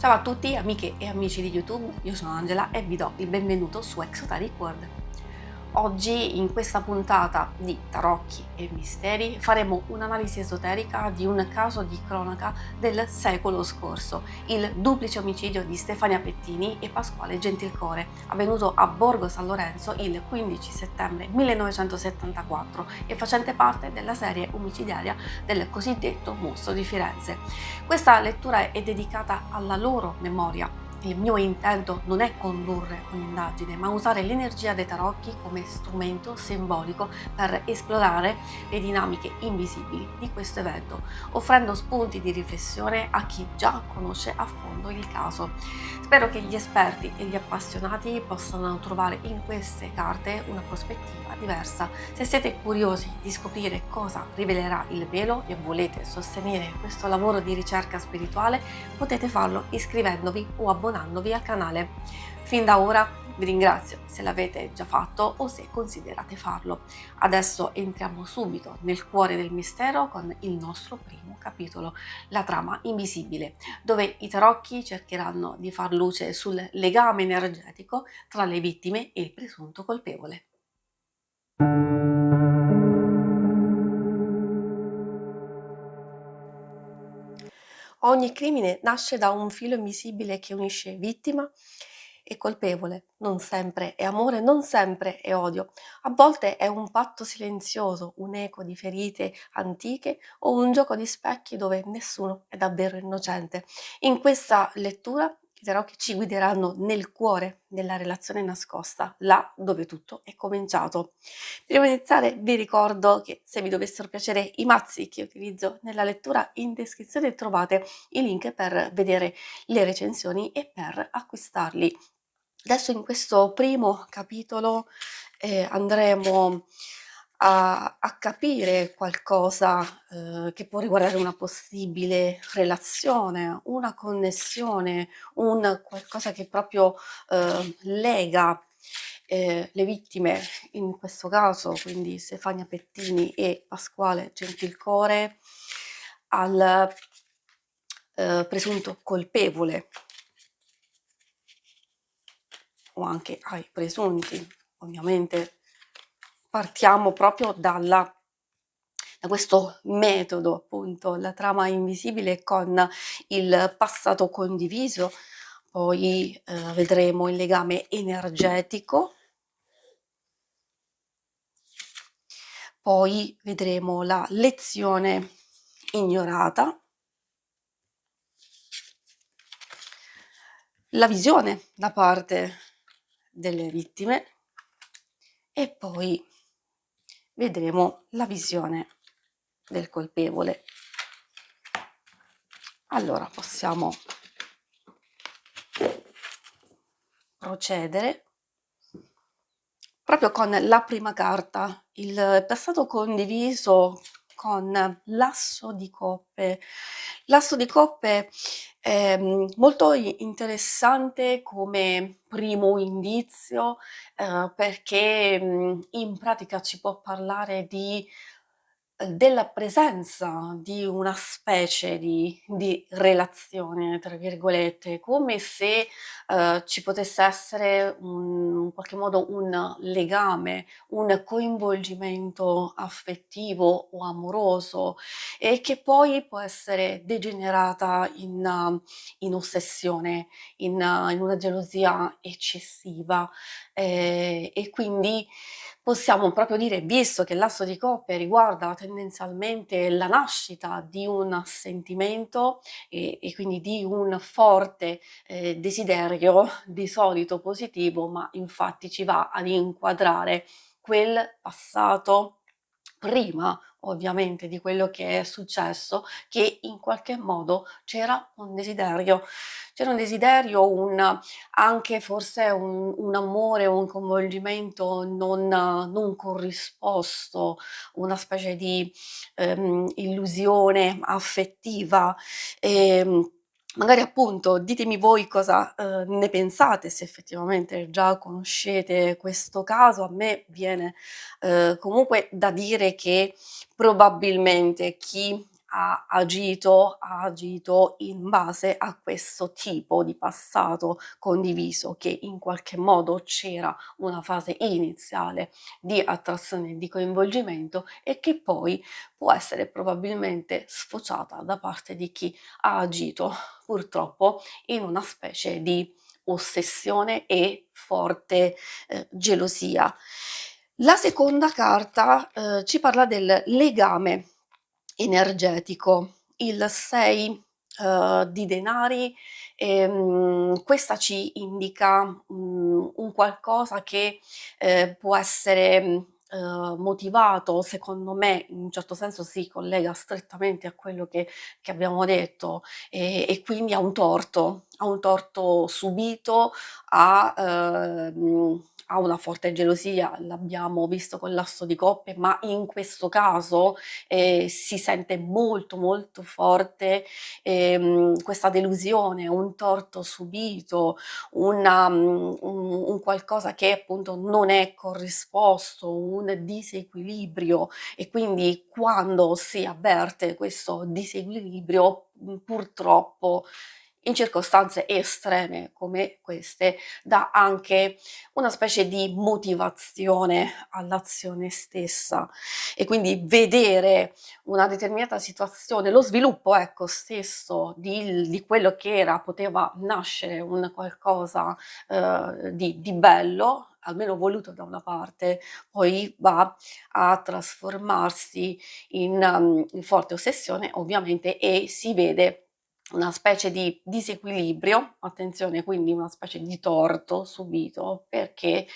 Ciao a tutti amiche e amici di YouTube, io sono Angela e vi do il benvenuto su Exoteric World. Oggi in questa puntata di Tarocchi e Misteri faremo un'analisi esoterica di un caso di cronaca del secolo scorso, il duplice omicidio di Stefania Pettini e Pasquale Gentilcore, avvenuto a Borgo San Lorenzo il 15 settembre 1974 e facente parte della serie omicidiaria del cosiddetto mostro di Firenze. Questa lettura è dedicata alla loro memoria. Il mio intento non è condurre un'indagine, ma usare l'energia dei tarocchi come strumento simbolico per esplorare le dinamiche invisibili di questo evento, offrendo spunti di riflessione a chi già conosce a fondo il caso. Spero che gli esperti e gli appassionati possano trovare in queste carte una prospettiva diversa. Se siete curiosi di scoprire cosa rivelerà il velo e volete sostenere questo lavoro di ricerca spirituale, potete farlo iscrivendovi o abbonandovi al canale. Fin da ora vi ringrazio se l'avete già fatto o se considerate farlo. Adesso entriamo subito nel cuore del mistero con il nostro primo capitolo, la trama invisibile, dove i tarocchi cercheranno di far luce sul legame energetico tra le vittime e il presunto colpevole. Ogni crimine nasce da un filo invisibile che unisce vittima e colpevole. Non sempre è amore, non sempre è odio. A volte è un patto silenzioso, un eco di ferite antiche o un gioco di specchi dove nessuno è davvero innocente. In questa lettura i tarocchi ci guideranno nel cuore della relazione nascosta, là dove tutto è cominciato. Prima di iniziare vi ricordo che se vi dovessero piacere i mazzi che utilizzo nella lettura, in descrizione trovate i link per vedere le recensioni e per acquistarli. Adesso in questo primo capitolo andremo a capire qualcosa che può riguardare una possibile relazione, una connessione, un qualcosa che proprio lega le vittime, in questo caso quindi Stefania Pettini e Pasquale Gentilcore, al presunto colpevole o anche ai presunti. Ovviamente partiamo proprio da questo metodo, appunto, la trama invisibile con il passato condiviso, poi vedremo il legame energetico, poi vedremo la lezione ignorata, la visione da parte delle vittime e poi vedremo la visione del colpevole. Allora possiamo procedere proprio con la prima carta, il passato condiviso con l'asso di coppe. L'asso di coppe è molto interessante come primo indizio, perché in pratica ci può parlare della presenza di una specie di "relazione", tra virgolette, come se ci potesse essere in qualche modo un legame, un coinvolgimento affettivo o amoroso e che poi può essere degenerata in ossessione, in una gelosia eccessiva. E quindi possiamo proprio dire, visto che l'asso di coppe riguarda tendenzialmente la nascita di un sentimento e quindi di un forte desiderio, di solito positivo, ma infatti ci va ad inquadrare quel passato prima ovviamente di quello che è successo, che in qualche modo c'era un desiderio, un anche forse un amore, un coinvolgimento non corrisposto, una specie di illusione affettiva. Magari appunto ditemi voi cosa ne pensate, se effettivamente già conoscete questo caso. A me viene comunque da dire che probabilmente chi ha agito in base a questo tipo di passato condiviso, che in qualche modo c'era una fase iniziale di attrazione e di coinvolgimento e che poi può essere probabilmente sfociata da parte di chi ha agito purtroppo in una specie di ossessione e forte gelosia. La seconda carta ci parla del legame energetico, il 6 di denari. Questa ci indica un qualcosa che può essere motivato, secondo me, in un certo senso si collega strettamente a quello che abbiamo detto, e quindi a un torto subito, a a una forte gelosia, l'abbiamo visto con l'asso di coppe, ma in questo caso si sente molto, molto forte questa delusione, un torto subito, un qualcosa che appunto non è corrisposto, un disequilibrio, e quindi quando si avverte questo disequilibrio, purtroppo in circostanze estreme come queste dà anche una specie di motivazione all'azione stessa, e quindi vedere una determinata situazione, lo sviluppo, ecco, stesso di quello che era, poteva nascere un qualcosa di bello, almeno voluto da una parte, poi va a trasformarsi in forte ossessione ovviamente, e si vede una specie di disequilibrio, attenzione, quindi una specie di torto subito, perché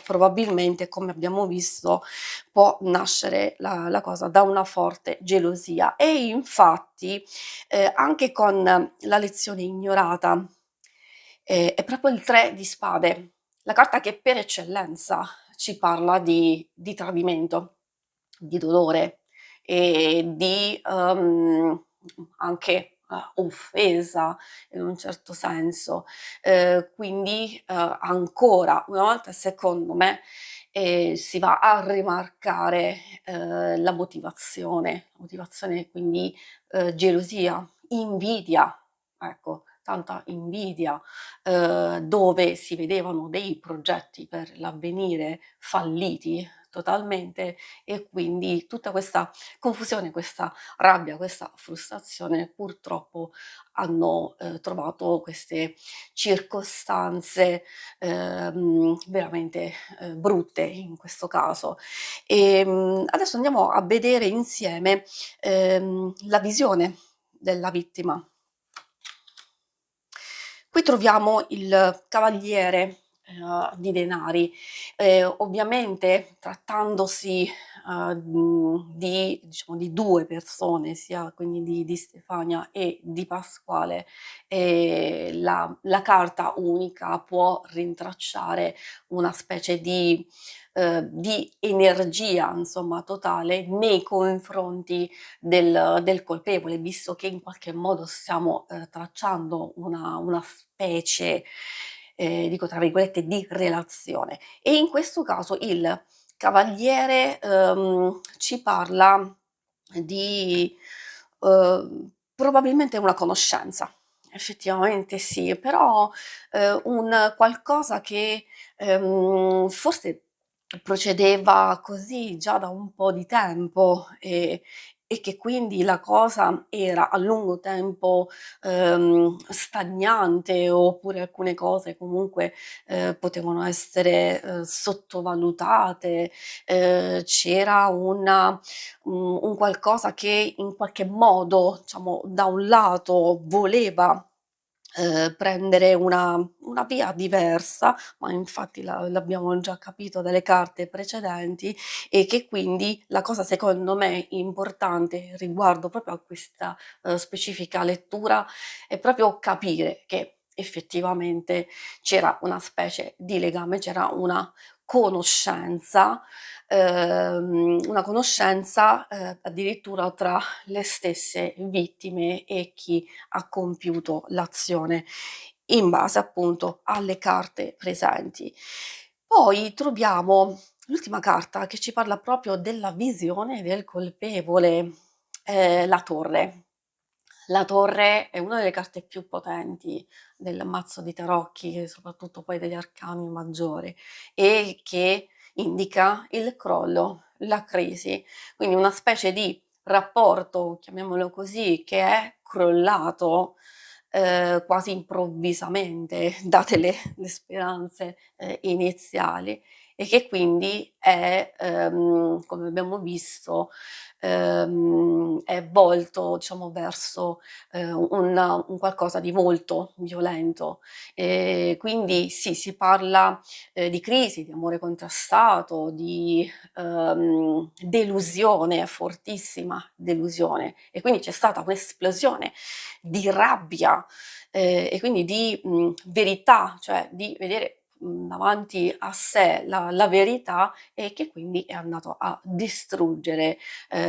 probabilmente, come abbiamo visto, può nascere la cosa da una forte gelosia. E infatti anche con la lezione ignorata è proprio il 3 di spade, la carta che per eccellenza ci parla di tradimento, di dolore e di anche offesa in un certo senso. Quindi ancora una volta, secondo me, si va a rimarcare la motivazione, quindi gelosia, invidia, ecco, tanta invidia, dove si vedevano dei progetti per l'avvenire falliti totalmente, e quindi tutta questa confusione, questa rabbia, questa frustrazione purtroppo hanno trovato queste circostanze veramente brutte in questo caso. Adesso andiamo a vedere insieme la visione della vittima. Qui troviamo il cavaliere di denari. Ovviamente trattandosi di, diciamo, di due persone, sia quindi di Stefania e di Pasquale, la carta unica può rintracciare una specie di energia, insomma, totale nei confronti del colpevole, visto che in qualche modo stiamo tracciando una specie, dico tra virgolette, di relazione. E in questo caso il cavaliere ci parla di probabilmente una conoscenza. Effettivamente sì, però un qualcosa che forse procedeva così già da un po' di tempo, e che quindi la cosa era a lungo tempo stagnante, oppure alcune cose comunque potevano essere sottovalutate, c'era un qualcosa che in qualche modo, diciamo, da un lato voleva prendere una via diversa, ma infatti l'abbiamo già capito dalle carte precedenti, e che quindi la cosa secondo me importante riguardo proprio a questa specifica lettura è proprio capire che effettivamente c'era una specie di legame, c'era una conoscenza addirittura tra le stesse vittime e chi ha compiuto l'azione, in base appunto alle carte presenti. Poi troviamo l'ultima carta che ci parla proprio della visione del colpevole. la torre. La torre è una delle carte più potenti del mazzo di tarocchi, e soprattutto poi degli arcani maggiori, e che indica il crollo, la crisi, quindi una specie di rapporto, chiamiamolo così, che è crollato quasi improvvisamente, date le speranze iniziali, e che quindi è, come abbiamo visto, è volto, diciamo, verso un qualcosa di molto violento. Quindi sì, si parla di crisi, di amore contrastato, di delusione, fortissima delusione, e quindi c'è stata un'esplosione di rabbia, e quindi di verità, cioè di vedere davanti a sé la verità, e che quindi è andato a distruggere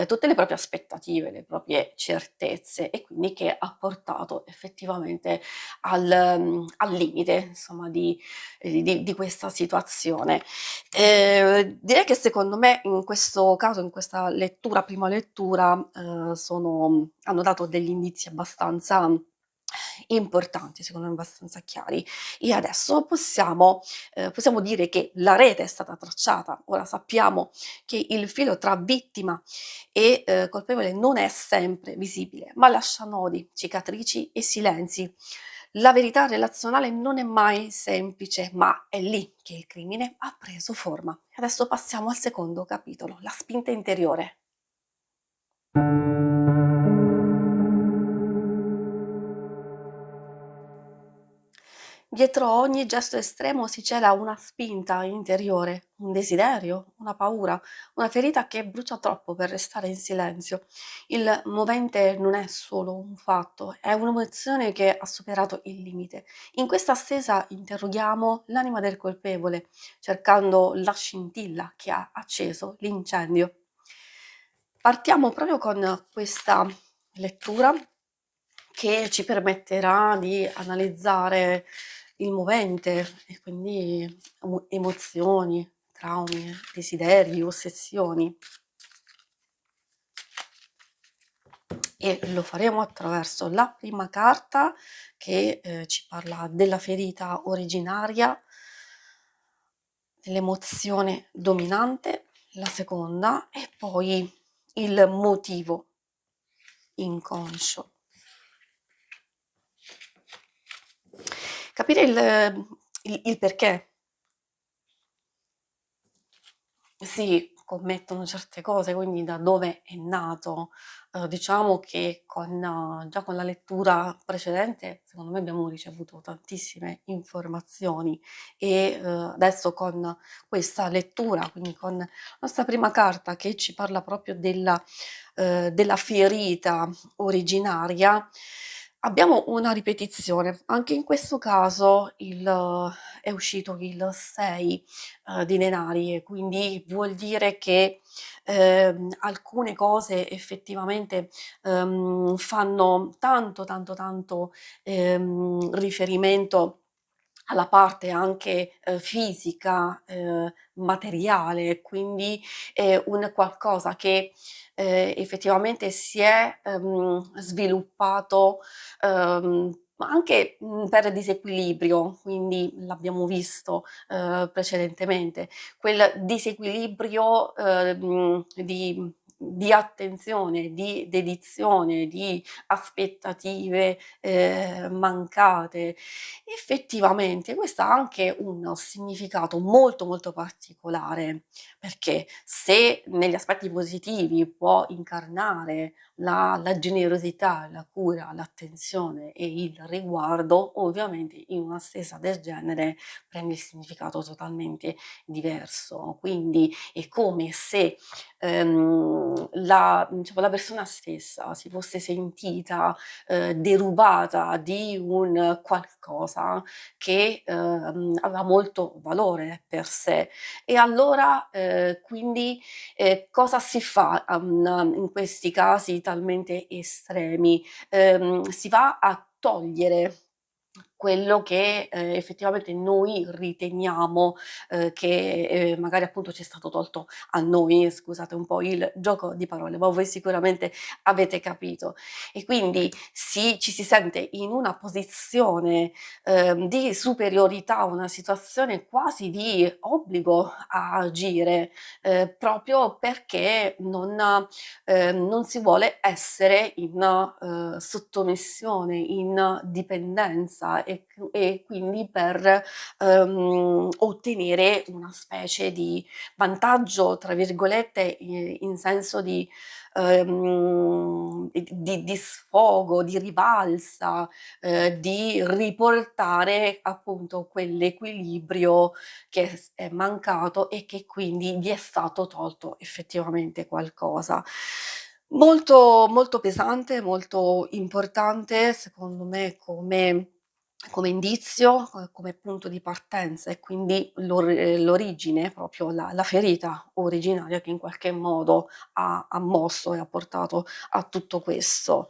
tutte le proprie aspettative, le proprie certezze, e quindi che ha portato effettivamente al limite, insomma, di questa situazione. Direi che secondo me in questo caso, in questa lettura, prima lettura, hanno dato degli indizi abbastanza importanti, secondo me abbastanza chiari. E adesso possiamo dire che la rete è stata tracciata. Ora sappiamo che il filo tra vittima e colpevole non è sempre visibile, ma lascia nodi, cicatrici e silenzi. La verità relazionale non è mai semplice, ma è lì che il crimine ha preso forma. Adesso passiamo al secondo capitolo, la spinta interiore. Dietro ogni gesto estremo si cela una spinta interiore, un desiderio, una paura, una ferita che brucia troppo per restare in silenzio. Il movente non è solo un fatto, è un'emozione che ha superato il limite. In questa stesa interroghiamo l'anima del colpevole, cercando la scintilla che ha acceso l'incendio. Partiamo proprio con questa lettura che ci permetterà di analizzare il movente, e quindi emozioni, traumi, desideri, ossessioni, e lo faremo attraverso la prima carta che ci parla della ferita originaria, dell'emozione dominante, la seconda, e poi il motivo inconscio. Capire il perché si commettono certe cose, quindi da dove è nato. Diciamo che già con la lettura precedente, secondo me abbiamo ricevuto tantissime informazioni, e adesso con questa lettura, quindi con la nostra prima carta che ci parla proprio della ferita originaria, abbiamo una ripetizione. Anche in questo caso è uscito il 6 di denari, e quindi vuol dire che alcune cose effettivamente fanno tanto, tanto, tanto riferimento alla parte anche fisica, materiale, quindi è un qualcosa che effettivamente si è sviluppato ma anche per disequilibrio, quindi l'abbiamo visto precedentemente, quel disequilibrio di attenzione, di dedizione, di aspettative mancate. Effettivamente questo ha anche un significato molto, molto particolare, perché se negli aspetti positivi può incarnare la generosità, la cura, l'attenzione e il riguardo, ovviamente in una stesa del genere prende il significato totalmente diverso. Quindi è come se diciamo, la persona stessa si fosse sentita derubata di un qualcosa che aveva molto valore per sé. E allora quindi cosa si fa in questi casi talmente estremi? Si va a togliere quello che, effettivamente noi riteniamo, che, magari appunto ci è stato tolto a noi, scusate un po' il gioco di parole, ma voi sicuramente avete capito. E quindi ci si sente in una posizione, di superiorità, una situazione quasi di obbligo a agire, proprio perché non si vuole essere in, sottomissione, in dipendenza e quindi per, ottenere una specie di "vantaggio" tra virgolette, in senso di sfogo, di rivalsa, di riportare appunto quell'equilibrio che è mancato e che quindi gli è stato tolto effettivamente qualcosa. Molto, molto pesante, molto importante secondo me come indizio, come punto di partenza e quindi l'origine, proprio la ferita originaria che in qualche modo ha mosso e ha portato a tutto questo.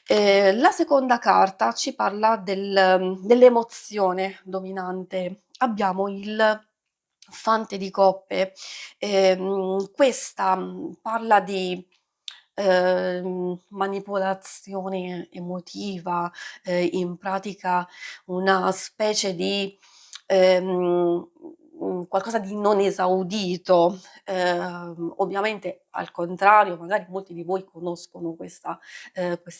La seconda carta ci parla dell'emozione dominante. Abbiamo il Fante di coppe. Questa, parla di, manipolazione emotiva, in pratica una specie di, qualcosa di non esaudito. Ovviamente al contrario, magari molti di voi conoscono questa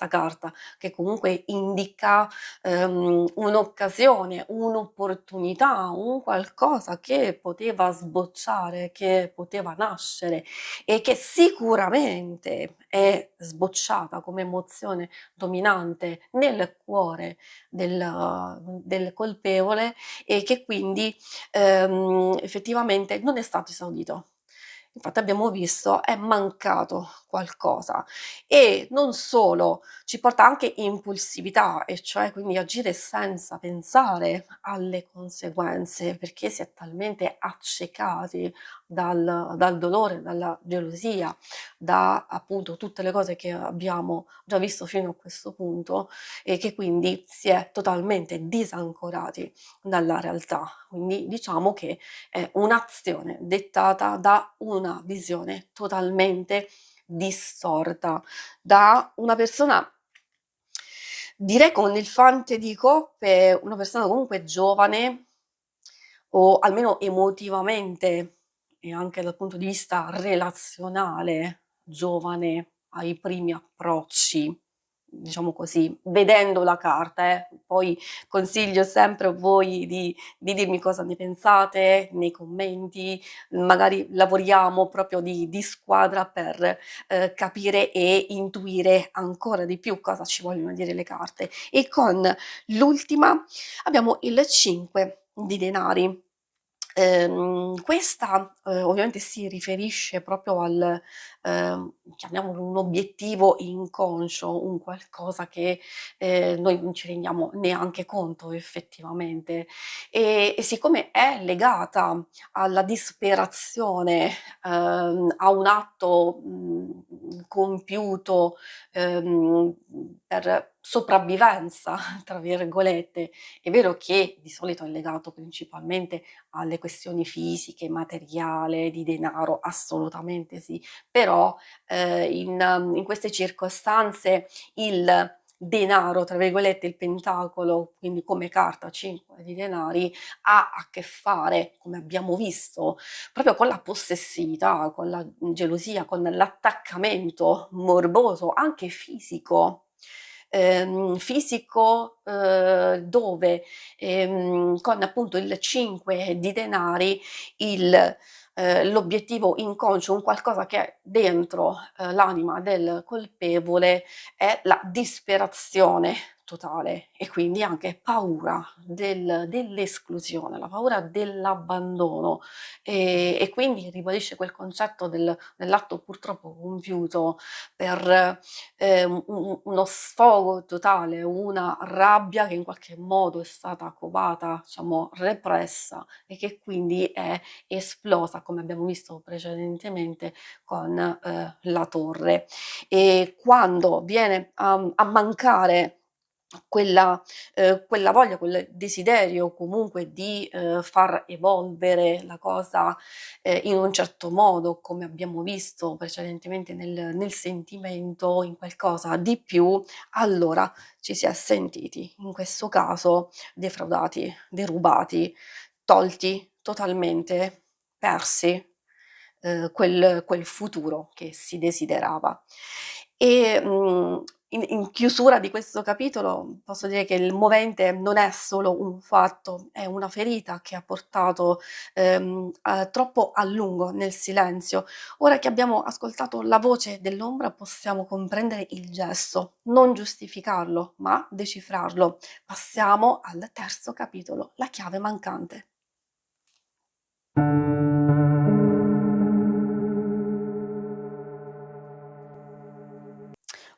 carta, che comunque indica, un'occasione, un'opportunità, un qualcosa che poteva sbocciare, che poteva nascere e che sicuramente è sbocciata come emozione dominante nel cuore del colpevole e che quindi, effettivamente non è stato esaudito. Infatti abbiamo visto è mancato qualcosa e non solo, ci porta anche impulsività, e cioè quindi agire senza pensare alle conseguenze, perché si è talmente accecati dal dolore, dalla gelosia, da appunto tutte le cose che abbiamo già visto fino a questo punto e che quindi si è totalmente disancorati dalla realtà. Quindi diciamo che è un'azione dettata da una visione totalmente distorta, da una persona, direi con il Fante di coppe, una persona comunque giovane o almeno emotivamente e anche dal punto di vista relazionale giovane, ai primi approcci, diciamo così, vedendo la carta poi consiglio sempre a voi di dirmi cosa ne pensate nei commenti, magari lavoriamo proprio di squadra per, capire e intuire ancora di più cosa ci vogliono dire le carte. E con l'ultima abbiamo il 5 di denari. Questa, ovviamente si riferisce proprio chiamiamolo un obiettivo inconscio, un qualcosa che, noi non ci rendiamo neanche conto effettivamente. E siccome è legata alla disperazione, a un atto, compiuto, per "sopravvivenza" tra virgolette, è vero che di solito è legato principalmente alle questioni fisiche, materiale, di denaro, assolutamente sì, però, in queste circostanze il denaro, tra virgolette, il pentacolo, quindi come carta 5 di denari, ha a che fare, come abbiamo visto, proprio con la possessività, con la gelosia, con l'attaccamento morboso, anche fisico. Fisico, dove con appunto il 5 di denari l'obiettivo inconscio, un qualcosa che è dentro, l'anima del colpevole è la disperazione totale e quindi anche paura dell'esclusione, la paura dell'abbandono, e quindi ribadisce quel concetto dell'atto purtroppo compiuto per, uno sfogo totale, una rabbia che in qualche modo è stata covata, diciamo repressa e che quindi è esplosa, come abbiamo visto precedentemente con, la torre. E quando viene a mancare quella voglia, quel desiderio comunque di, far evolvere la cosa, in un certo modo, come abbiamo visto precedentemente nel sentimento, in qualcosa di più, allora ci si è sentiti, in questo caso, defraudati, derubati, tolti totalmente, persi, quel futuro che si desiderava. In chiusura di questo capitolo posso dire che il movente non è solo un fatto, è una ferita che ha portato, a troppo a lungo nel silenzio. Ora che abbiamo ascoltato la voce dell'ombra possiamo comprendere il gesto, non giustificarlo, ma decifrarlo. Passiamo al terzo capitolo, la chiave mancante.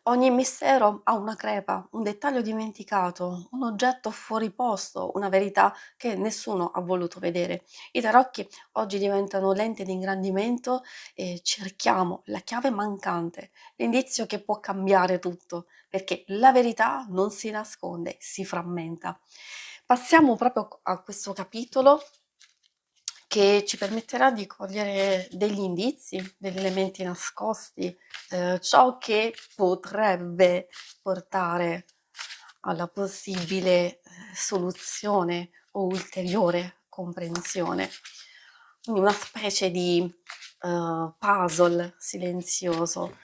Ogni mistero ha una crepa, un dettaglio dimenticato, un oggetto fuori posto, una verità che nessuno ha voluto vedere. I tarocchi oggi diventano lenti di ingrandimento e cerchiamo la chiave mancante, l'indizio che può cambiare tutto, perché la verità non si nasconde, si frammenta. Passiamo proprio a questo capitolo che ci permetterà di cogliere degli indizi, degli elementi nascosti, ciò che potrebbe portare alla possibile, soluzione o ulteriore comprensione. Quindi una specie di, puzzle silenzioso.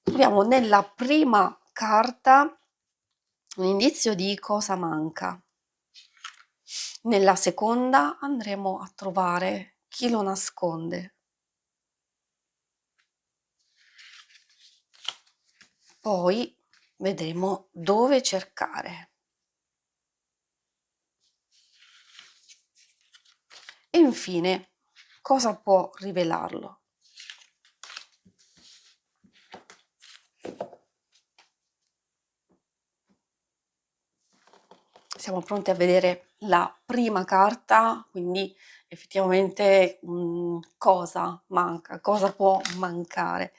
Troviamo nella prima carta un indizio di cosa manca. Nella seconda andremo a trovare chi lo nasconde. Poi vedremo dove cercare. E infine cosa può rivelarlo. Siamo pronti a vedere la prima carta, quindi effettivamente, cosa manca, cosa può mancare.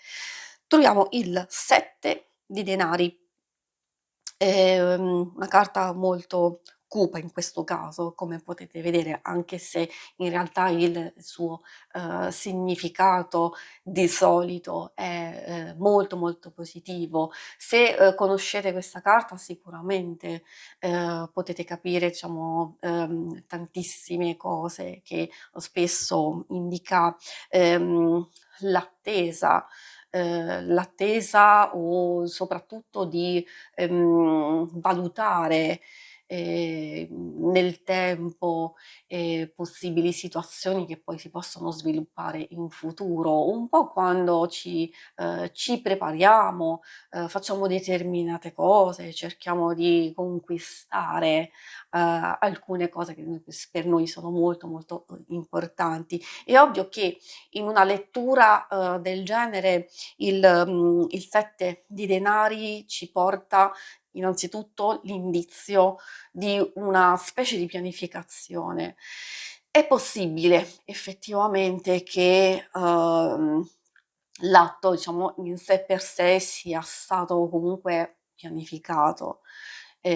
Troviamo il 7 di denari. Una carta molto cupa in questo caso, come potete vedere, anche se in realtà il suo, significato di solito è, molto, molto positivo. Se, conoscete questa carta sicuramente, potete capire diciamo, tantissime cose che spesso indica, l'attesa o soprattutto di valutare, nel tempo, possibili situazioni che poi si possono sviluppare in futuro, un po' quando ci prepariamo, facciamo determinate cose, cerchiamo di conquistare, alcune cose che per noi sono molto, molto, importanti. È ovvio che in una lettura, del genere il 7 di denari ci porta innanzitutto l'indizio di una specie di pianificazione. È possibile effettivamente che, l'atto diciamo in sé per sé sia stato comunque pianificato,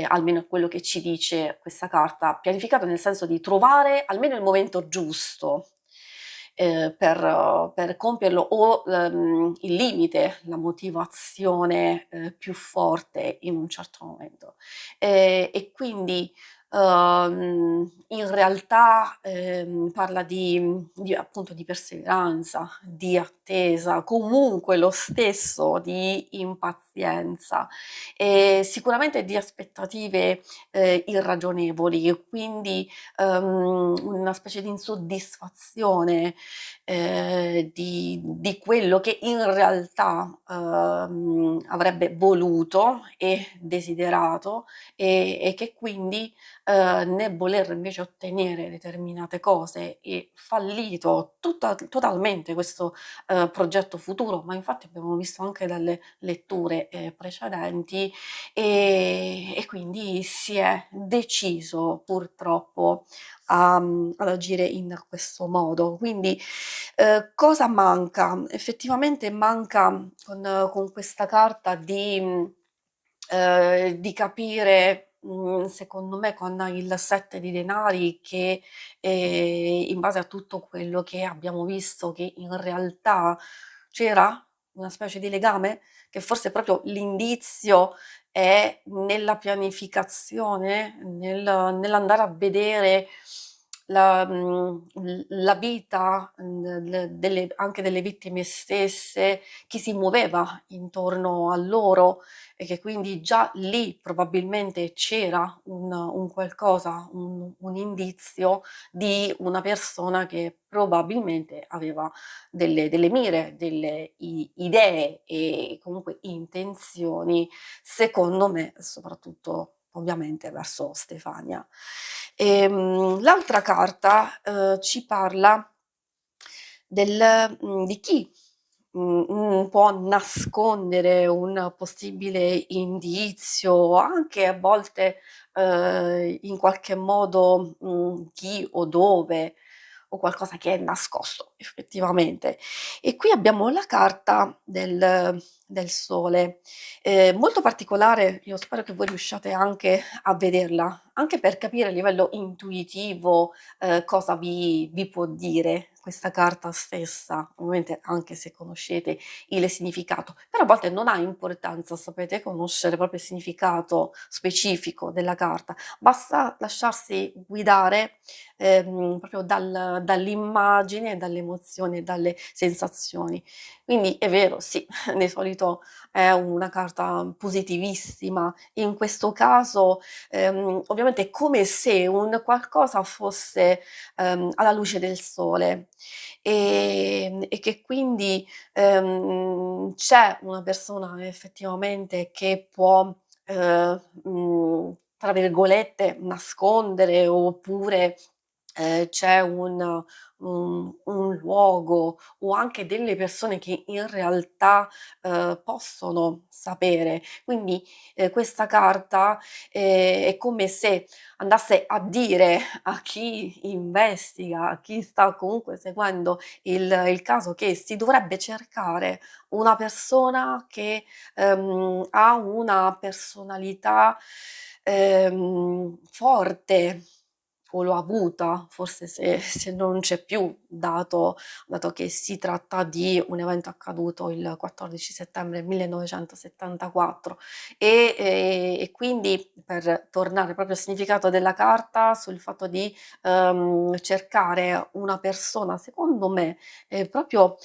almeno è quello che ci dice questa carta. Pianificato nel senso di trovare almeno il momento giusto, per compierlo o, il limite, la motivazione, più forte in un certo momento. E quindi, in realtà, parla di appunto di perseveranza, di attesa, comunque lo stesso di impazienza e sicuramente di aspettative, irragionevoli e quindi, una specie di insoddisfazione, di quello che in realtà, avrebbe voluto e desiderato e che quindi, nel voler invece ottenere determinate cose e fallito totalmente questo, progetto futuro, ma infatti abbiamo visto anche dalle letture, precedenti, e quindi si è deciso purtroppo ad agire in questo modo. Quindi, cosa manca? Effettivamente manca con questa carta di, di capire, secondo me con il 7 di denari che, in base a tutto quello che abbiamo visto che in realtà c'era una specie di legame, che forse proprio l'indizio è nella pianificazione, nell'andare a vedere la vita, delle anche delle vittime stesse, chi si muoveva intorno a loro e che quindi già lì probabilmente c'era un qualcosa, un indizio di una persona che probabilmente aveva delle mire, delle idee e comunque intenzioni, secondo me, soprattutto ovviamente verso Stefania. L'altra carta, ci parla di chi, può nascondere un possibile indizio, anche a volte, in qualche modo, chi o dove, o qualcosa che è nascosto effettivamente. E qui abbiamo la carta del sole, molto particolare, io spero che voi riusciate anche a vederla, anche per capire a livello intuitivo, cosa vi può dire questa carta stessa, ovviamente anche se conoscete il significato, però a volte non ha importanza, sapete, conoscere proprio il significato specifico della carta, basta lasciarsi guidare, proprio dall'immagine, dalle emozioni, dalle sensazioni. Quindi è vero, sì, di solito è una carta positivissima. In questo caso, ovviamente è come se un qualcosa fosse, alla luce del sole, e che quindi, c'è una persona effettivamente che può, tra virgolette, "nascondere" oppure, c'è un luogo o anche delle persone che in realtà, possono sapere. Quindi, questa carta, è come se andasse a dire a chi investiga, a chi sta comunque seguendo il caso, che si dovrebbe cercare una persona che, ha una personalità, forte o l'ho avuta, forse se non c'è più, dato che si tratta di un evento accaduto il 14 settembre 1974. E quindi per tornare proprio al significato della carta, sul fatto di, cercare una persona, secondo me, proprio,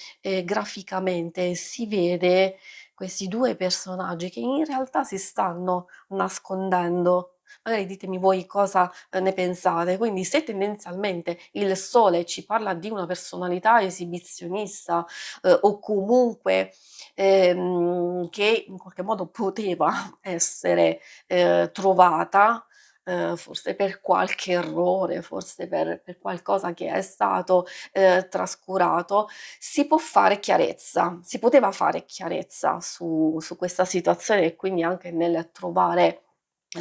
graficamente si vede questi 2 personaggi che in realtà si stanno nascondendo. Magari ditemi voi cosa, ne pensate. Quindi se tendenzialmente il sole ci parla di una personalità esibizionista, o comunque, che in qualche modo poteva essere, trovata, forse per qualche errore, forse per qualcosa che è stato, trascurato, si può fare chiarezza, si poteva fare chiarezza su questa situazione e quindi anche nel trovare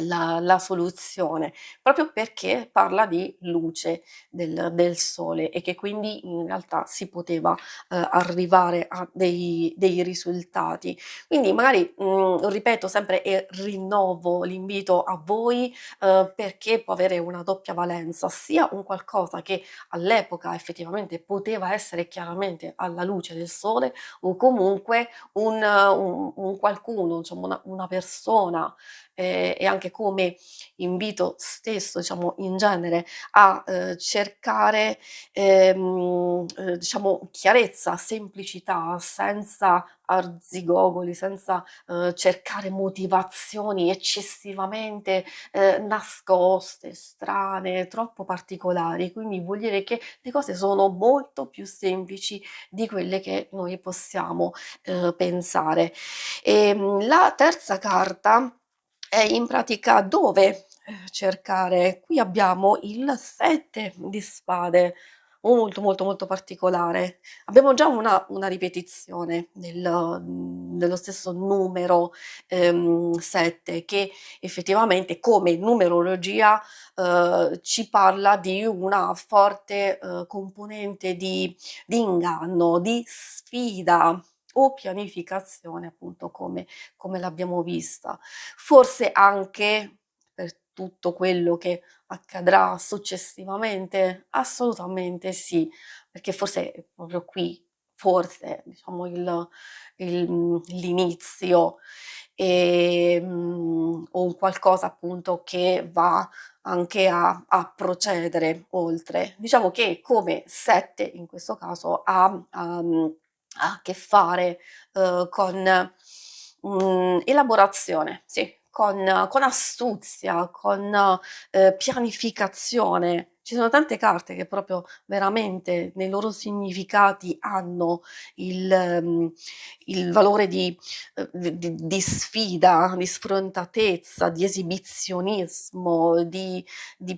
la soluzione, proprio perché parla di luce del sole e che quindi in realtà si poteva, arrivare a dei risultati. Quindi magari, ripeto sempre e rinnovo l'invito a voi, perché può avere una doppia valenza, sia un qualcosa che all'epoca effettivamente poteva essere chiaramente alla luce del sole o comunque un qualcuno, insomma una persona, e anche come invito stesso, diciamo, in genere a, cercare, diciamo chiarezza, semplicità, senza arzigogoli, senza, cercare motivazioni eccessivamente, nascoste, strane, troppo particolari. Quindi vuol dire che le cose sono molto più semplici di quelle che noi possiamo, pensare. La terza carta è in pratica dove, cercare. Qui abbiamo il 7 di spade, molto, molto, molto particolare. Abbiamo già una ripetizione dello stesso numero, 7 che effettivamente come numerologia, ci parla di una forte, componente di inganno, di sfida, o pianificazione, appunto, come l'abbiamo vista. Forse anche per tutto quello che accadrà successivamente? Assolutamente sì, perché forse è proprio qui, forse, diciamo l'inizio, o un qualcosa appunto che va anche a procedere oltre. Diciamo che come 7 in questo caso ha a che fare, con, elaborazione, sì, con astuzia, con, pianificazione. Ci sono tante carte che proprio veramente nei loro significati hanno il il valore di sfida, di sfrontatezza, di esibizionismo, di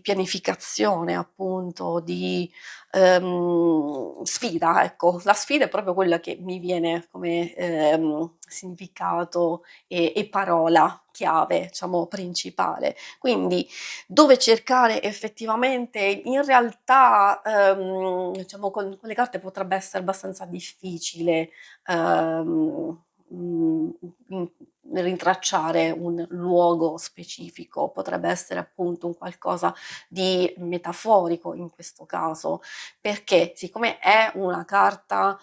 pianificazione appunto, di, sfida, ecco. La sfida è proprio quella che mi viene come, significato e parola chiave, diciamo principale. Quindi dove cercare effettivamente in realtà, diciamo con le carte potrebbe essere abbastanza difficile, ehm, in rintracciare un luogo specifico, potrebbe essere appunto un qualcosa di metaforico in questo caso, perché siccome è una carta,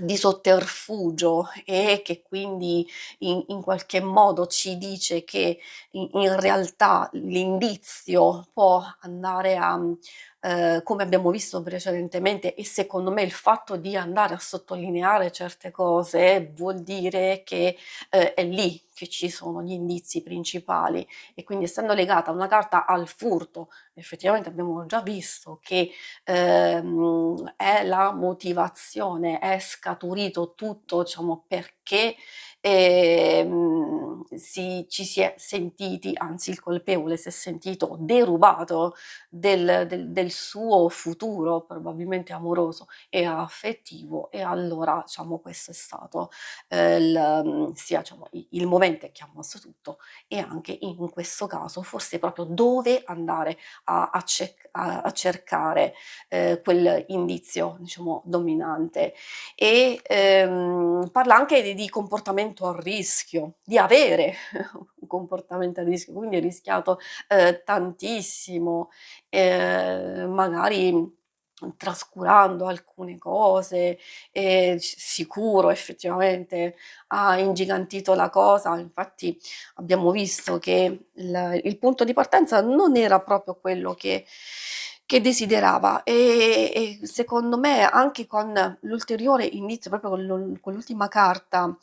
di sotterfugio e che quindi in qualche modo ci dice che in realtà l'indizio può andare come abbiamo visto precedentemente e secondo me il fatto di andare a sottolineare certe cose vuol dire che, è lì che ci sono gli indizi principali e quindi essendo legata una carta al furto, effettivamente abbiamo già visto che, è la motivazione, è scaturito tutto diciamo perché, ci si è sentiti anzi il colpevole si è sentito derubato del suo futuro, probabilmente amoroso e affettivo e allora diciamo questo è stato, sia diciamo il movente che ha mosso tutto e anche in questo caso forse proprio dove andare a cercare, quel indizio diciamo dominante. E, parla anche di comportamento a rischio, di avere un comportamento a rischio, quindi hai rischiato, tantissimo, magari trascurando alcune cose, sicuro effettivamente ha ingigantito la cosa, infatti abbiamo visto che il punto di partenza non era proprio quello che desiderava e secondo me anche con l'ulteriore indizio, proprio con l'ultima carta,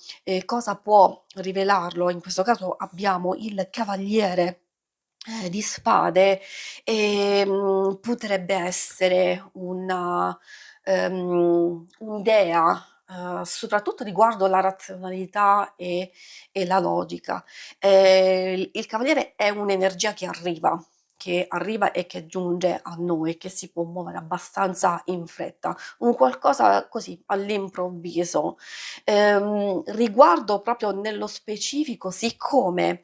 cosa può rivelarlo, in questo caso abbiamo il cavaliere, di spade, potrebbe essere un'idea, soprattutto riguardo la razionalità e la logica. Il cavaliere è un'energia che arriva e che giunge a noi, che si può muovere abbastanza in fretta, un qualcosa così all'improvviso. Riguardo proprio nello specifico, siccome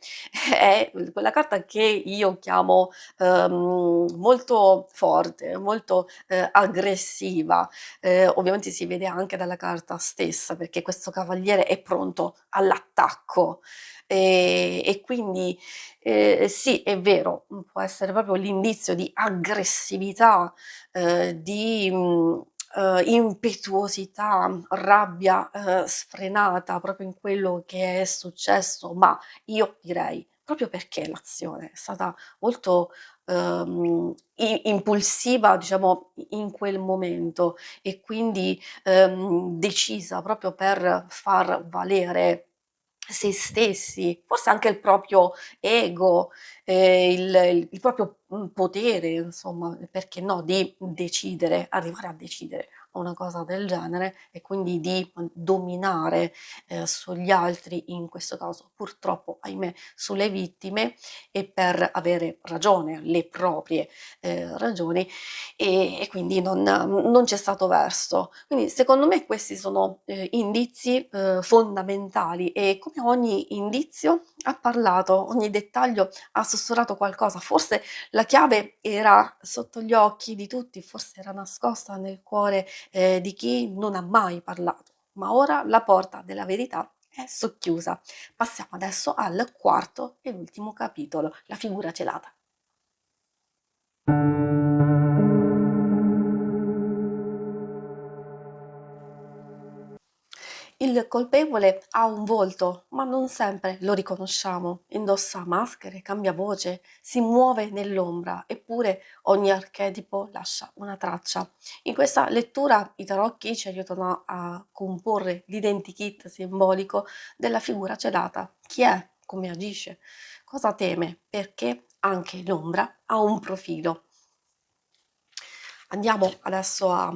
è quella carta che io chiamo, molto forte, molto, aggressiva, ovviamente si vede anche dalla carta stessa, perché questo cavaliere è pronto all'attacco, e quindi, sì, è vero, può essere proprio l'indizio di aggressività, di, impetuosità, rabbia, sfrenata proprio in quello che è successo, ma io direi proprio perché l'azione è stata molto, i impulsiva diciamo in quel momento e quindi, decisa proprio per far valere se stessi, forse anche il proprio ego, il proprio, potere insomma, perché no, di decidere, arrivare a decidere una cosa del genere e quindi di, dominare, sugli altri in questo caso. purtroppo, ahimè, sulle vittime e per avere ragione, le proprie ragioni, e quindi non c'è stato verso. Quindi secondo me questi sono indizi fondamentali, e come ogni indizio ha parlato, ogni dettaglio ha sussurrato qualcosa. Forse la chiave era sotto gli occhi di tutti, forse era nascosta nel cuore di chi non ha mai parlato, ma ora la porta della verità è socchiusa. Passiamo adesso al quarto e ultimo capitolo, la figura celata. Il colpevole ha un volto, ma non sempre lo riconosciamo. Indossa maschere, cambia voce, si muove nell'ombra, eppure ogni archetipo lascia una traccia. In questa lettura i tarocchi ci aiutano a comporre l'identikit simbolico della figura celata. Chi è? Come agisce? Cosa teme? Perché anche l'ombra ha un profilo. Andiamo adesso a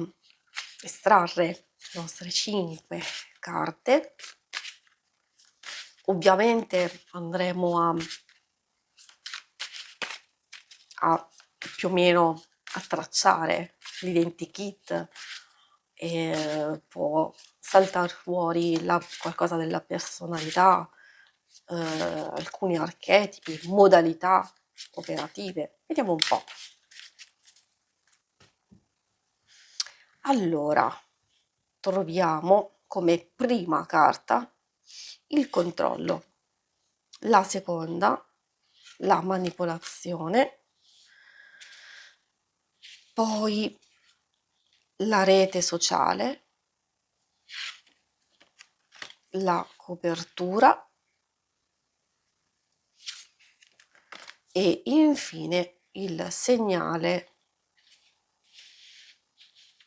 estrarre le nostre 5 carte. Ovviamente andremo a più o meno a tracciare l'identikit, e può saltar fuori qualcosa della personalità, alcuni archetipi, modalità operative. Vediamo un po'. Allora, troviamo come prima carta il controllo, la seconda la manipolazione, poi la rete sociale, la copertura e infine il segnale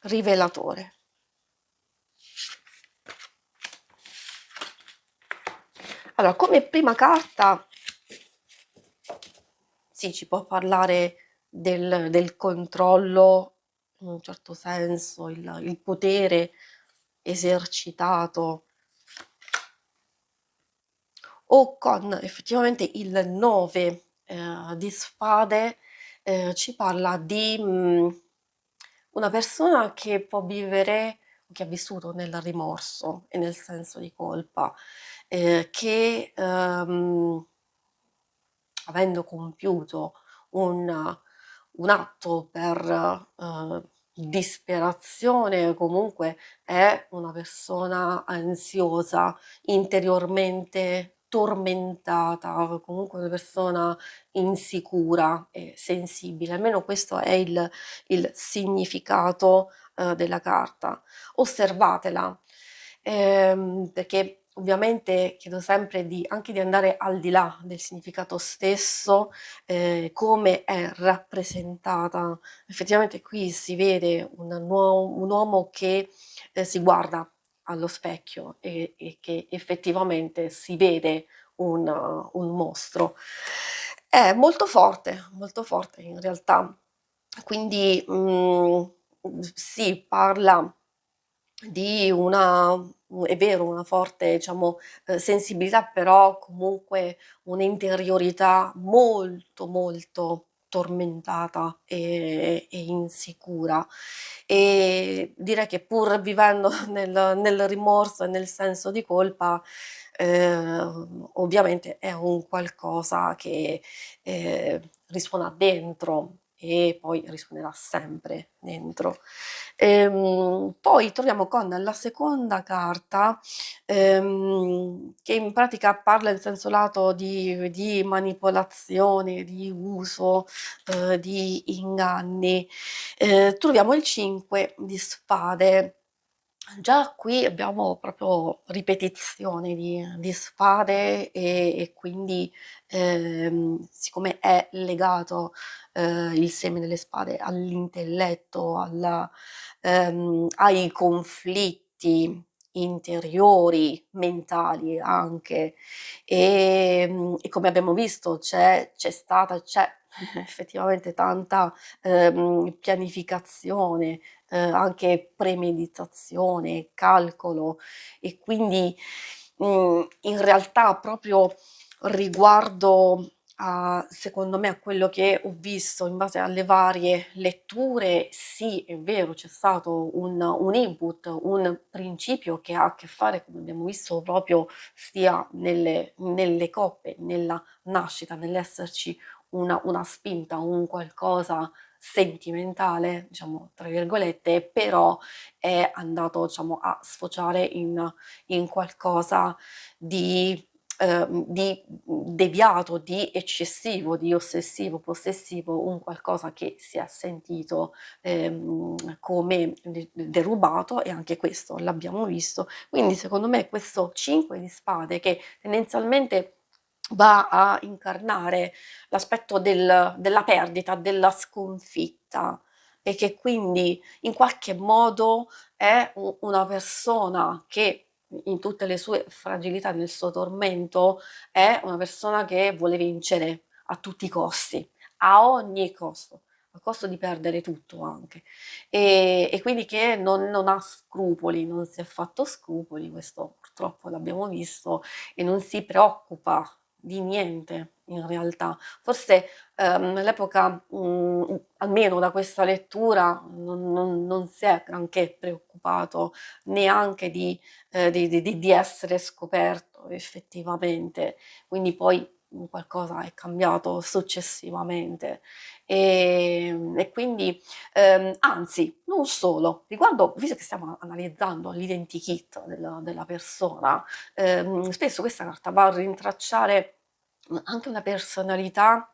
rivelatore. Allora, come prima carta sì, ci può parlare del controllo, in un certo senso, il potere esercitato, o con effettivamente il 9 di spade ci parla di una persona che può vivere, che ha vissuto nel rimorso e nel senso di colpa, che avendo compiuto un atto per disperazione, comunque è una persona ansiosa, interiormente tormentata, comunque una persona insicura e sensibile. Almeno questo è il significato della carta. Osservatela, perché ovviamente chiedo sempre anche di andare al di là del significato stesso, come è rappresentata. Effettivamente qui si vede un uomo che si guarda allo specchio e che effettivamente si vede un mostro. È molto forte in realtà. Quindi sì, parla di è vero, una forte, diciamo, sensibilità, però comunque un'interiorità molto, molto tormentata e insicura. E direi che pur vivendo nel rimorso e nel senso di colpa, ovviamente è un qualcosa che risuona dentro e poi risuonerà sempre dentro. Poi troviamo con la seconda carta, che in pratica parla in senso lato di manipolazione, di uso, di inganni. Troviamo il 5 di spade. Già qui abbiamo proprio ripetizione di spade, e quindi, siccome è legato, il seme delle spade all'intelletto, ai conflitti interiori, mentali anche, e come abbiamo visto c'è effettivamente tanta, pianificazione, anche premeditazione, calcolo, e quindi in realtà proprio riguardo secondo me a quello che ho visto in base alle varie letture, sì, è vero, c'è stato un input, un principio che ha a che fare, come abbiamo visto, proprio sia nelle coppie, nella nascita, nell'esserci una spinta, un qualcosa sentimentale, diciamo, tra virgolette, però è andato, diciamo, a sfociare in qualcosa di deviato, di eccessivo, di ossessivo, possessivo, un qualcosa che si è sentito come derubato, e anche questo l'abbiamo visto. Quindi secondo me questo 5 di spade, che tendenzialmente va a incarnare l'aspetto della perdita, della sconfitta, e che quindi in qualche modo è una persona che in tutte le sue fragilità, nel suo tormento, è una persona che vuole vincere a tutti i costi, a ogni costo, a costo di perdere tutto anche. E quindi che non ha scrupoli, non si è fatto scrupoli, questo purtroppo l'abbiamo visto, e non si preoccupa di niente in realtà. Forse all'epoca, almeno da questa lettura, non si è granché preoccupato neanche di essere scoperto effettivamente, quindi poi qualcosa è cambiato successivamente. E quindi, anzi, non solo, riguardo, visto che stiamo analizzando l'identikit della persona, spesso questa carta va a rintracciare anche una personalità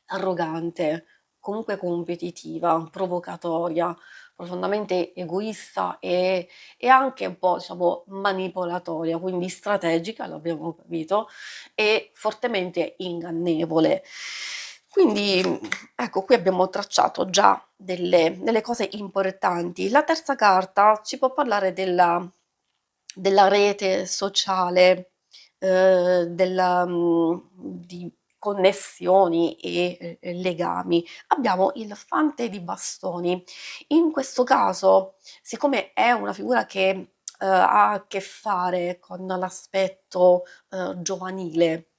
arrogante, comunque competitiva, provocatoria, profondamente egoista e anche un po', diciamo, manipolatoria, quindi strategica, l'abbiamo capito, e fortemente ingannevole. Quindi, ecco, qui abbiamo tracciato già delle cose importanti. La terza carta ci può parlare della rete sociale, di connessioni e legami. Abbiamo il fante di bastoni. In questo caso, siccome è una figura che, ha a che fare con l'aspetto, giovanile,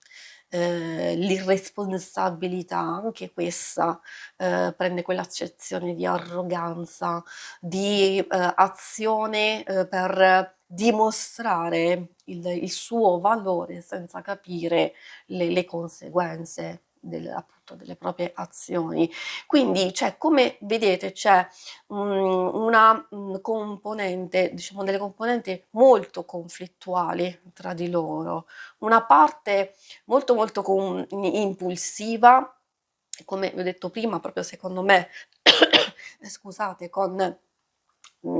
l'irresponsabilità, anche questa, prende quell'accezione di arroganza, di, azione, per dimostrare il suo valore senza capire le conseguenze appunto delle proprie azioni. Quindi, cioè, come vedete, c'è una componente, diciamo delle componenti molto conflittuali tra di loro, una parte molto molto impulsiva, come vi ho detto prima, proprio secondo me, scusate, con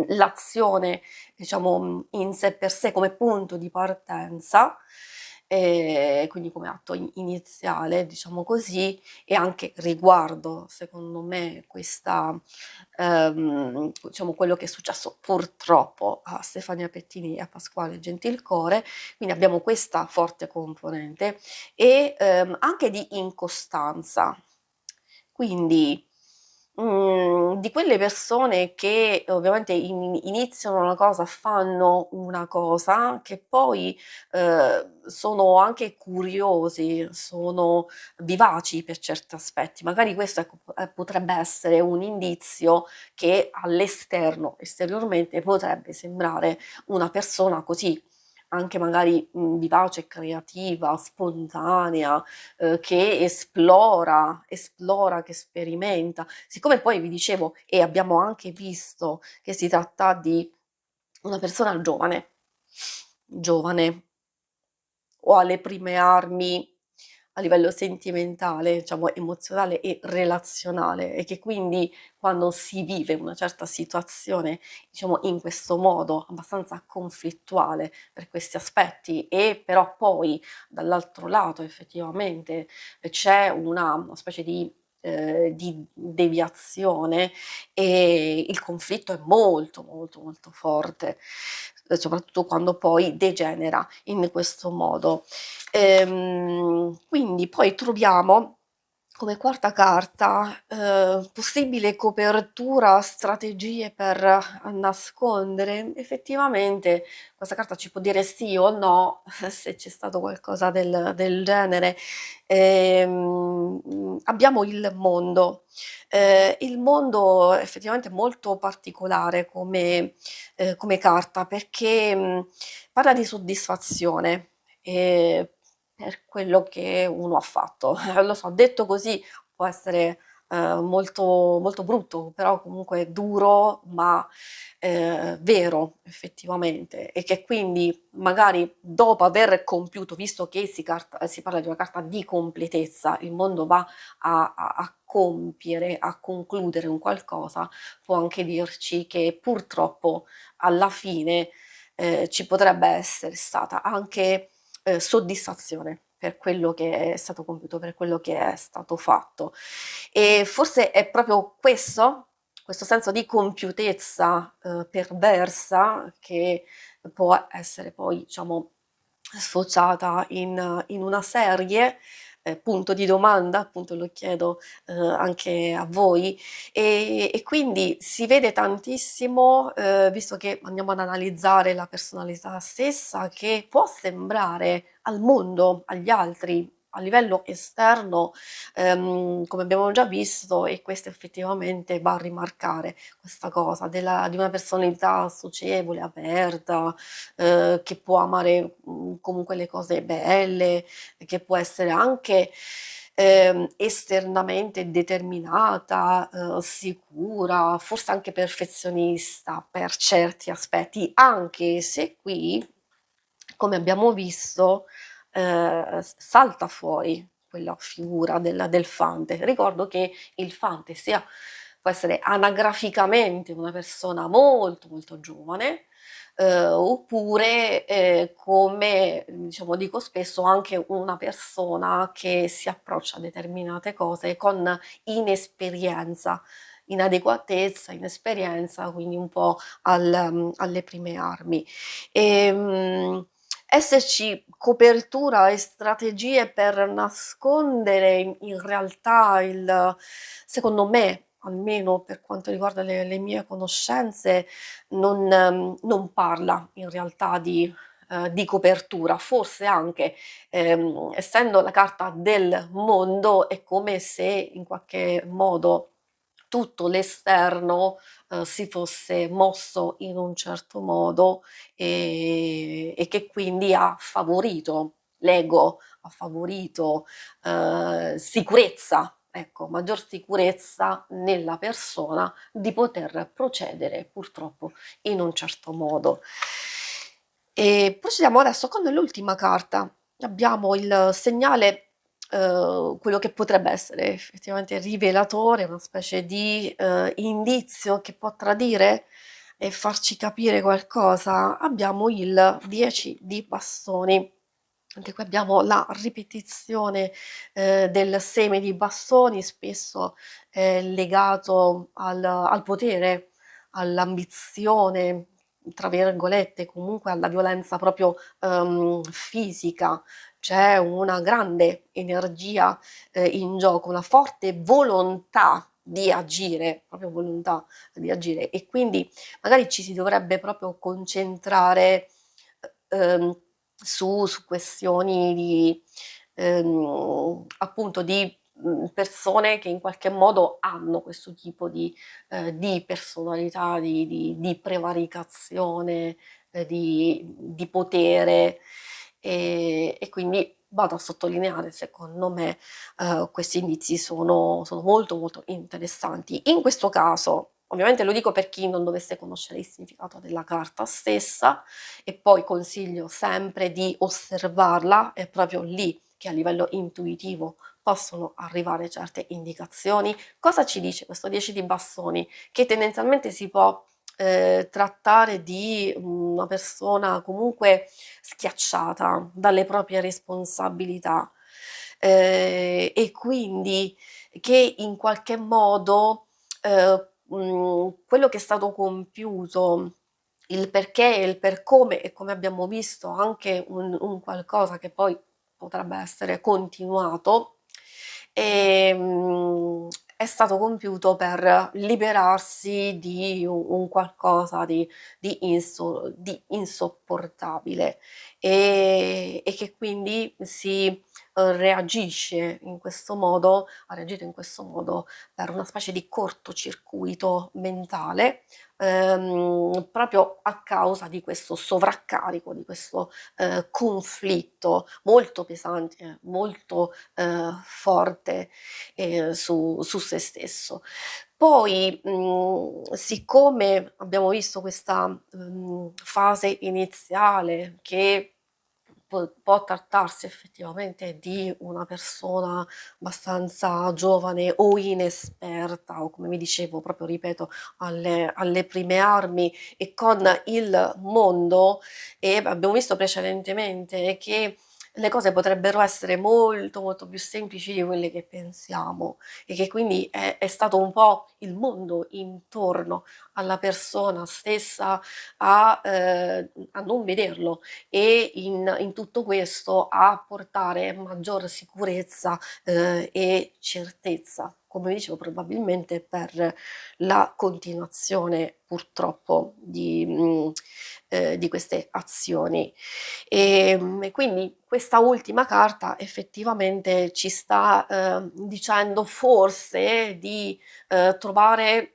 l'azione, diciamo, in sé per sé come punto di partenza, quindi come atto iniziale, diciamo così, e anche riguardo, secondo me, questa, diciamo, quello che è successo purtroppo a Stefania Pettini e a Pasquale Gentilcore, quindi abbiamo questa forte componente e anche di incostanza. Quindi di quelle persone che ovviamente iniziano una cosa, fanno una cosa, che poi sono anche curiosi, sono vivaci per certi aspetti. Magari questo, ecco, potrebbe essere un indizio che all'esterno, esteriormente, potrebbe sembrare una persona così, anche magari vivace, creativa, spontanea, che esplora, che sperimenta. Siccome poi vi dicevo, e abbiamo anche visto, che si tratta di una persona giovane o alle prime armi a livello sentimentale, diciamo emozionale e relazionale, e che quindi quando si vive una certa situazione, diciamo in questo modo abbastanza conflittuale per questi aspetti, e però poi dall'altro lato effettivamente c'è una specie di deviazione, e il conflitto è molto, molto, molto forte, soprattutto quando poi degenera in questo modo. Quindi poi troviamo Come quarta carta, possibile copertura, strategie per nascondere. Effettivamente questa carta ci può dire sì o no, se c'è stato qualcosa del genere. Abbiamo il mondo effettivamente è molto particolare come carta perché, parla di soddisfazione, per quello che uno ha fatto. Lo so, detto così può essere, molto brutto, però comunque duro, ma, vero effettivamente e che quindi magari dopo aver compiuto, visto che si parla di una carta di completezza, il mondo va a compiere, a concludere un qualcosa, può anche dirci che purtroppo alla fine, ci potrebbe essere stata anche soddisfazione per quello che è stato compiuto, per quello che è stato fatto. E forse è proprio questo senso di compiutezza, perversa che può essere poi, diciamo, sfociata in una serie, punto di domanda, appunto lo chiedo, anche a voi, e quindi si vede tantissimo, visto che andiamo ad analizzare la personalità stessa, che può sembrare al mondo, agli altri, a livello esterno, come abbiamo già visto, e questo effettivamente va a rimarcare questa cosa di una personalità socievole, aperta, che può amare, comunque le cose belle, che può essere anche, esternamente determinata, sicura, forse anche perfezionista per certi aspetti, anche se qui, come abbiamo visto, salta fuori quella figura del fante. Ricordo che il fante può essere anagraficamente una persona molto giovane, oppure, come diciamo dico spesso, anche una persona che si approccia a determinate cose con inesperienza, inadeguatezza, inesperienza, quindi un po' alle prime armi. Esserci copertura e strategie per nascondere in realtà secondo me, almeno per quanto riguarda le mie conoscenze, non parla in realtà di copertura. Forse anche, essendo la carta del mondo, è come se in qualche modo tutto l'esterno, si fosse mosso in un certo modo, e che quindi ha favorito l'ego, ha favorito, sicurezza, ecco, maggior sicurezza nella persona di poter procedere purtroppo in un certo modo. E procediamo adesso con l'ultima carta. Abbiamo il segnale, quello che potrebbe essere effettivamente rivelatore, una specie di, indizio che può tradire e farci capire qualcosa. Abbiamo il 10 di bastoni. Anche qui abbiamo la ripetizione, del seme di bastoni, spesso, legato al potere, all'ambizione, tra virgolette, comunque alla violenza proprio, fisica. C'è una grande energia, in gioco, una forte volontà di agire, proprio volontà di agire, e quindi magari ci si dovrebbe proprio concentrare, uhm, su questioni appunto di, persone che in qualche modo hanno questo tipo di personalità, di prevaricazione, di potere, e quindi vado a sottolineare, secondo me, questi indizi sono molto interessanti. In questo caso, ovviamente lo dico per chi non dovesse conoscere il significato della carta stessa, e poi consiglio sempre di osservarla, è proprio lì che a livello intuitivo possono arrivare certe indicazioni. Cosa ci dice questo 10 di bastoni? Che tendenzialmente si può, trattare di una persona comunque schiacciata dalle proprie responsabilità, e quindi che in qualche modo, quello che è stato compiuto, il perché e il per come, e come abbiamo visto anche un qualcosa che poi potrebbe essere continuato, è stato compiuto per liberarsi di un qualcosa di insopportabile e che quindi reagisce in questo modo, ha reagito in questo modo per una specie di cortocircuito mentale, proprio a causa di questo sovraccarico, di questo conflitto molto pesante, molto forte su se stesso. Poi, siccome abbiamo visto questa fase iniziale che può trattarsi effettivamente di una persona abbastanza giovane o inesperta o come vi dicevo proprio ripeto alle prime armi e con il mondo e abbiamo visto precedentemente che le cose potrebbero essere molto, molto più semplici di quelle che pensiamo e che quindi è stato un po' il mondo intorno alla persona stessa a non vederlo e in tutto questo a portare maggior sicurezza, e certezza, come dicevo probabilmente per la continuazione purtroppo di queste azioni. E quindi questa ultima carta effettivamente ci sta, dicendo forse di, trovare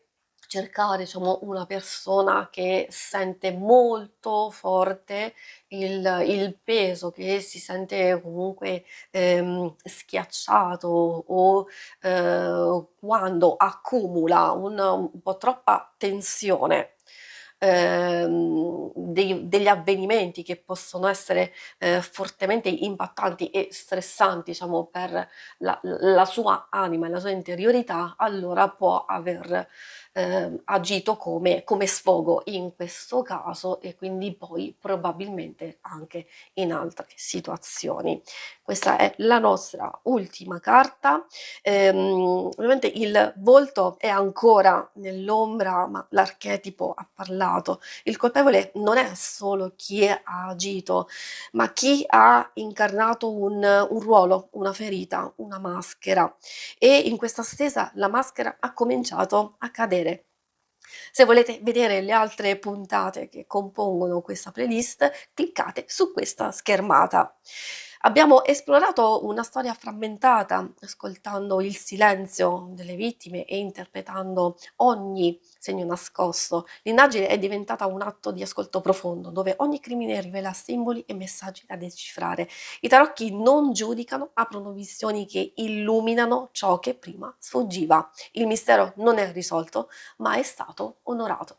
cercare diciamo una persona che sente molto forte il peso, che si sente comunque, schiacciato o, quando accumula un po' troppa tensione, degli avvenimenti che possono essere, fortemente impattanti e stressanti, diciamo, per la sua anima e la sua interiorità, allora può aver, agito come sfogo in questo caso e quindi poi probabilmente anche in altre situazioni. Questa è la nostra ultima carta. Ovviamente il volto è ancora nell'ombra, ma l'archetipo ha parlato. Il colpevole non è solo chi ha agito, ma chi ha incarnato un ruolo, una ferita, una maschera e in questa stesa la maschera ha cominciato a cadere. Se volete vedere le altre puntate che compongono questa playlist, cliccate su questa schermata. Abbiamo esplorato una storia frammentata, ascoltando il silenzio delle vittime e interpretando ogni segno nascosto. L'indagine è diventata un atto di ascolto profondo, dove ogni crimine rivela simboli e messaggi da decifrare. I tarocchi non giudicano, aprono visioni che illuminano ciò che prima sfuggiva. Il mistero non è risolto, ma è stato onorato.